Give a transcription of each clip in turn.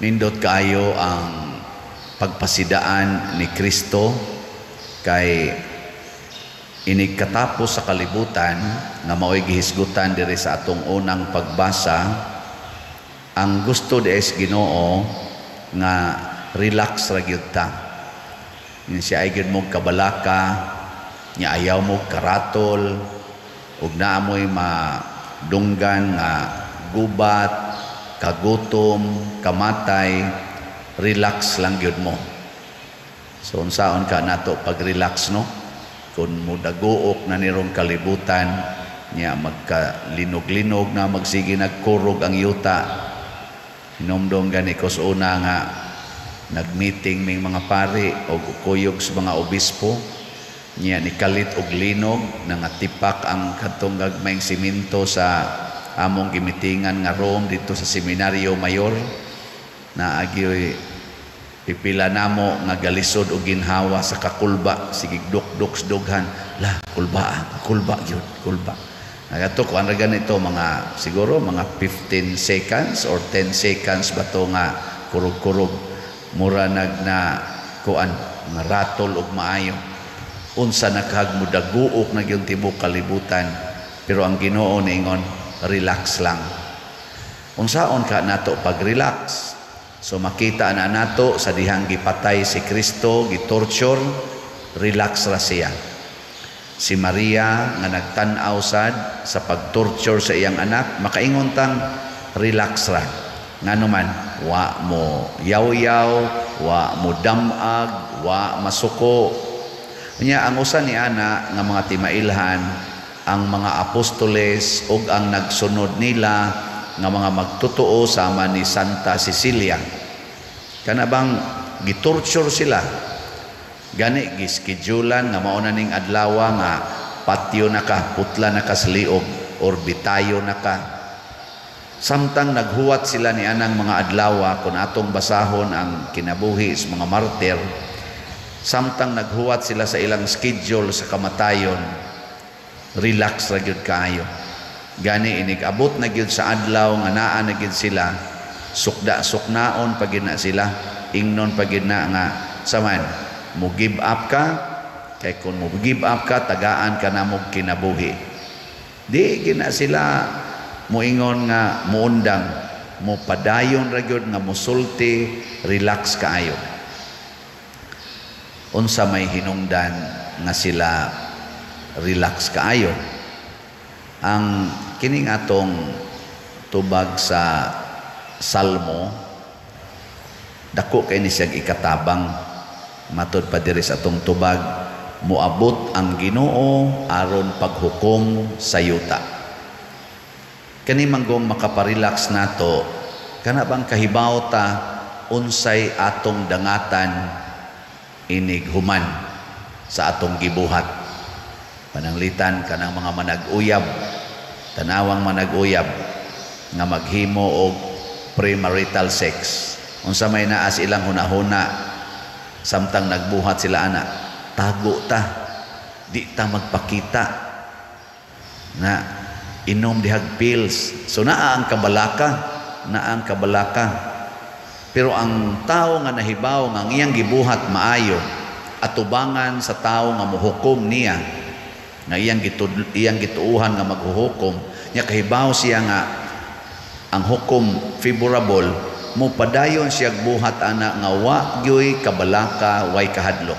Nindot kayo ang pagpasidaan ni Kristo kay inikatapos sa kalibutan nga mao'y gihisgutan diri sa atong unang pagbasa. Ang gusto des Ginoo nga relax ra gyud ta. Siya ay gyud mo kabalaka, nya ayaw mo karatol, ug naamoy madunggan nga gubat, kagutom, kamatay, relax lang gyud mo. So unsaon ka nato pag-relax, no? Kung mudaguok na nirong kalibutan, nya magkalinog-linog na magsige nagkurog ang yuta. Hinumdom gani ko sa una nga nagmeeting may mga pari o kuyog sa mga obispo, nya nikalit og linog nangatipak ang kadtong gagmayng simento sa among gimitingan nga room dito sa Seminaryo Mayor na agyoy pipila namo nga galisod og ginhawa sa kakulba, sige duk-duks-dughan la kulba gyud kulba. Nagato ko ang ganito mga siguro mga 15 seconds or 10 seconds ba to nga kurog-kurog mura na kuan nga ratol og maayo. Unsa nakahagmudaguok na gyud tibok kalibutan, pero ang Ginoo niingon relax lang. Unsaon ka nato pag-relax? So makita na nato sa dihang gipatay si Kristo, gitorture, relax ra siya. Si Maria nga nagtan-aw sad sa pag-torture sa iyang anak, makaingon tang relax ra. Nganuman, wa mo yaw-yaw, wa mo damag, wa masuko. Nya ang usa ni ana nga mga timailhan, ang mga apostoles ug ang nagsunod nila nga mga magtotoo sama ni Santa Cecilia. Kana bang gitorture sila. Gani gischedulan nga mao na ning adlaw nga patio na ka, putla na ka sa liog, orbitayo na ka. Samtang naghuwat sila ni anang mga adlaw kung atong basahon ang kinabuhi sa mga martir, samtang naghuwat sila sa ilang schedule sa kamatayon, relax ra gyud kaayo. Gani inig-abot na gyud sa adlaw nga naa na gyud sila, sukda-suknaon pa gyud na sila, ingnon pa gyud na nga saman mo give up ka, kay kung mo give up ka tagaan ka na mo kinabuhi. Di gina sila moingon nga muundang, mo padayon ra gyud nga musulti, relax kaayo. Unsa may hinungdan nga sila relax kaayo? Ang kining atong tubag sa Salmo, dako kay ni siyang ikatabang, matud pa diri sa atong tubag, muabot ang Ginoo aron paghukom sa yuta. Kani manggong makaparelax nato, kana bang kahibaw ta unsay atong dangatan inig human sa atong gibuhat. Pananglitan kanang mga manag-uyab, tanawang manag-uyab nga maghimo og premarital sex. Unsa may naas ilang hunahuna samtang nagbuhat sila ana, tago ta, di ta magpakita na inom dihag pills. So naa ang kabalaka. Pero ang tao nga nahibaw nga ang iyang gibuhat maayo, atubangan sa tao nga mohukom niya, nga iyang gituuhan nga maghuhukom nya, kahibaw siya nga ang hukom favorable, mo padayon siya buhat ana nga wa gyoy kabalaka, way kahadlok.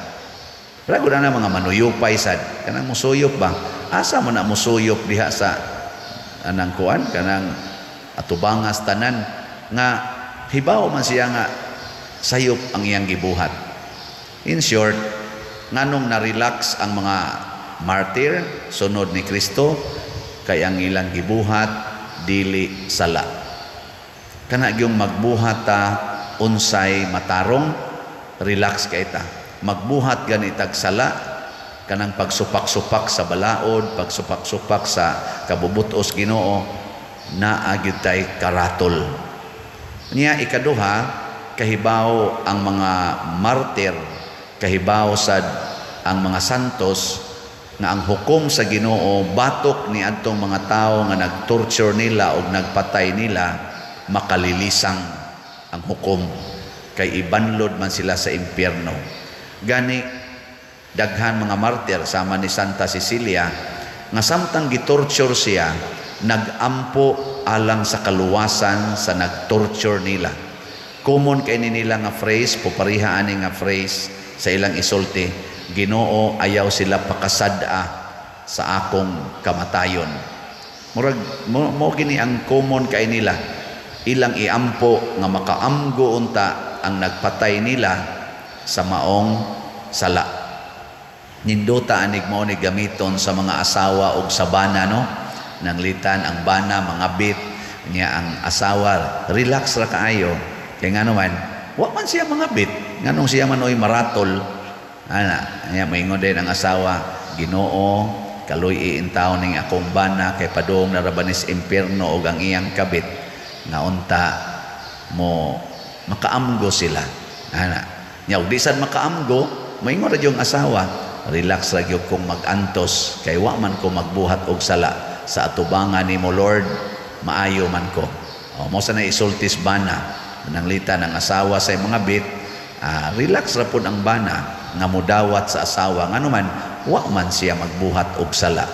Rago na mga manuyupay sad, kanang musuyop ba? Asa man na musuyop diha sa anang kuan, kanang atubangas tanan nga hibaw man siya nga sayop ang iyang gibuhat. In short, nganong na-relax ang mga martir sunod ni Kristo, kay ang ilang gibuhat dili sala. Kana gyung magbuhat ta unsay matarong, relax kay ta. Magbuhat ganitag sala, kanang pagsupak-supak sa balaod, pagsupak-supak sa kabubutos Ginoo, naa gyud tay karatol. Niya ikaduha, kahibaw ang mga martir, kahibaw sad ang mga santos nga ang hukom sa Ginoo batok ni adtong mga tao nga nagtorture nila o nagpatay nila makalilisang. ang hukom, kay ibanlod man sila sa impyerno. Gani daghan mga martir sama ni Santa Cecilia nga samtang gitorture siya, nagampo alang sa kaluwasan sa nagtorture nila. Common kay nila nga phrase, pupariha ani nga phrase sa ilang isulti, Ginoo, ayaw sila pakasada sa akong kamatayon. Murag mo gini ang common kay nila, ilang iampo nga makaamgo unta ang nagpatay nila sa maong sala. Ninduta anig mo ni gamiton sa mga asawa og sa bana, no? Nanglitan ang bana, mga bit niya ang asawa, relax ra kaayo. Kaya nga naman, wa man siya mga bit, nganong siya man oy maratol. Ana, niya moingon din ang asawa, Ginoo, kaloy iintaw ning akong bana kay padung narabanis impierno og ang iyang kabit nga unta mo makaamgo sila. Ana, nya di sad makaamgo, moingon ra yung asawa, relax ra gyud kong magantos kay wa man ko magbuhat og sala sa atubangan nimo Lord, maayo man ko. O mo sa na isultis bana, nanglita ng asawa sa mga bit, relax ra pud ang bana nga mudawat sa asawa nganuman wa man siya magbuhat og sala.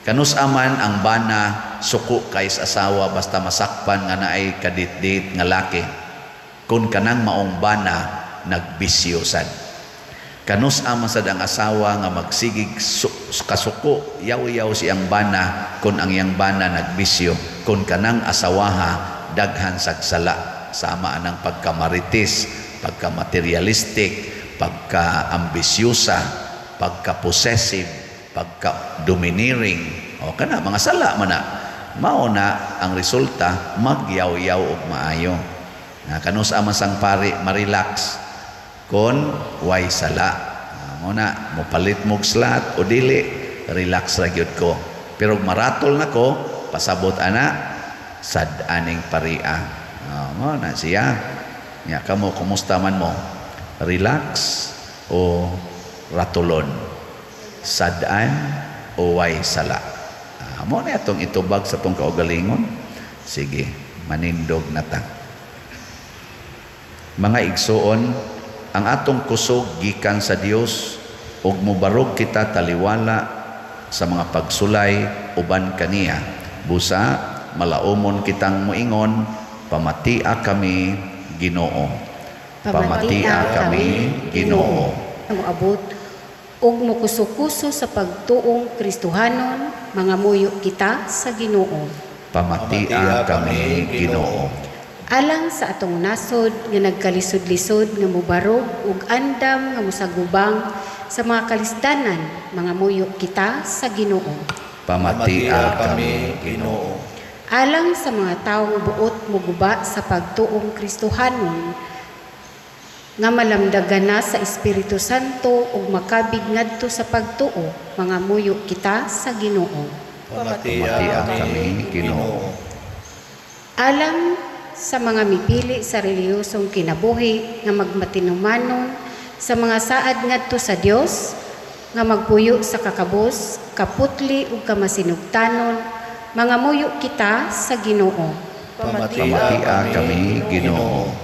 Kanus aman ang bana suko kay sa asawa basta masakpan nga naay kadit-dit nga laki, kun kanang maong bana nagbisyosan. Kanus aman sad ang asawa nga magsigig kasuko, yaw-yaw siyang bana kun ang iyang bana nagbisyo, kun kanang asawaha daghan sagsala, sama anang pagkamaritis, pagkamaterialistic, pagka-ambisyosa, pagka-possessive, pagka-domineering, o kana mga sala man na. Mao na ang resulta, magyaw-yaw og maayo. Kanus aman sang pari marelax kon way sala. Mo na mopalit mog slat o dili, relax ra gyud ko. Pero maratol nako, pasabot ana sad aning paria. Mo na siya. Nya kamo kumusta man mo? Relax o ratulon? Sad-an o way sala? Mo na atong itubag sa tong kaugalingon. Sige, manindog na ta. Mga igsoon, ang atong kusog gikan sa Dios ug mobarog kita taliwala sa mga pagsulay uban kaniya. Busa malaumon kitang moingon, pamatia kami Ginoo. Pamatia kami Ginoo. Moabot ug mokuso-kuso sa pagtuong Kristohanon, mga muyo kita sa Ginoo. Pamatia kami Ginoo. Alang sa atong nasod nga nagkalisod-lisod nga mobarog ug andam nga mosagubang sa mga kalisdanan, mga muyo kita sa Ginoo. Pamatia kami Ginoo. Alang sa mga taong buot moguba sa pagtuong Kristohanon, nga malamdagan na sa Espiritu Santo ug makabig ngadto sa pagtuo, mga muyo kita sa Ginoo. Pamatia kami Ginoo. Alang sa mga mipili sa relihiyosong kinabuhi nga magmatinumanon sa mga saad ngadto sa Dios, nga magpuyo sa kakabos, kaputli ug kamasinugtanon, mga muyo kita sa Ginoo. Pamatia kami Ginoo.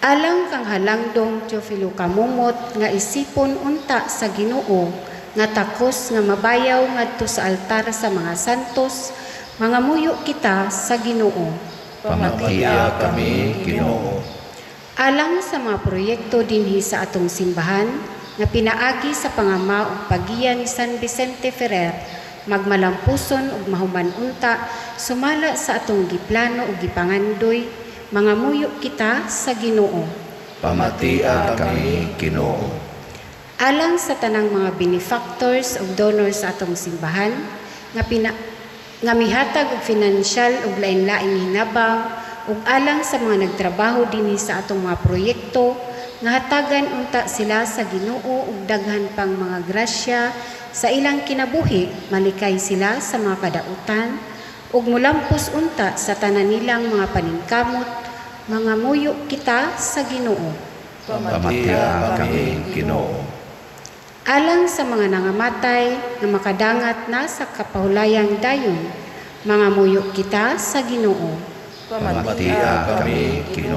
Alang kang halangdong Teofilo kamumot nga isipon unta sa Ginoo, nga takos nga mabayaw ngadto sa altar sa mga santos, mga muyo kita sa Ginoo. Pamatia kami Ginoo. Alang sa mga proyekto dinhi sa atong simbahan nga pinaagi sa pangama ug pagiya ni San Vicente Ferrer, magmalampuson ug mahuman unta sumala sa atong giplano ug gipangandoy, mga muyo kita sa Ginoo. Pamatia kami Ginoo. Alang sa tanang mga benefactors ug donors sa atong simbahan nga mihatag og financial ug lain-laing hinabang ug alang sa mga nagtrabaho dinhi sa atong mga proyekto, nga hatagan unta sila sa Ginoo ug daghan pang mga grasya sa ilang kinabuhi, malikay sila sa mga kadautan ug mulampos unta sa tanan nilang mga paningkamot, mga muyo kita sa Ginoo. Pamatia kami Ginoo. Alang sa mga nangamatay nga makadangat na sa kapahulayang dayon, mga muyo kita sa Ginoo. Pamatia kami, Ginoo.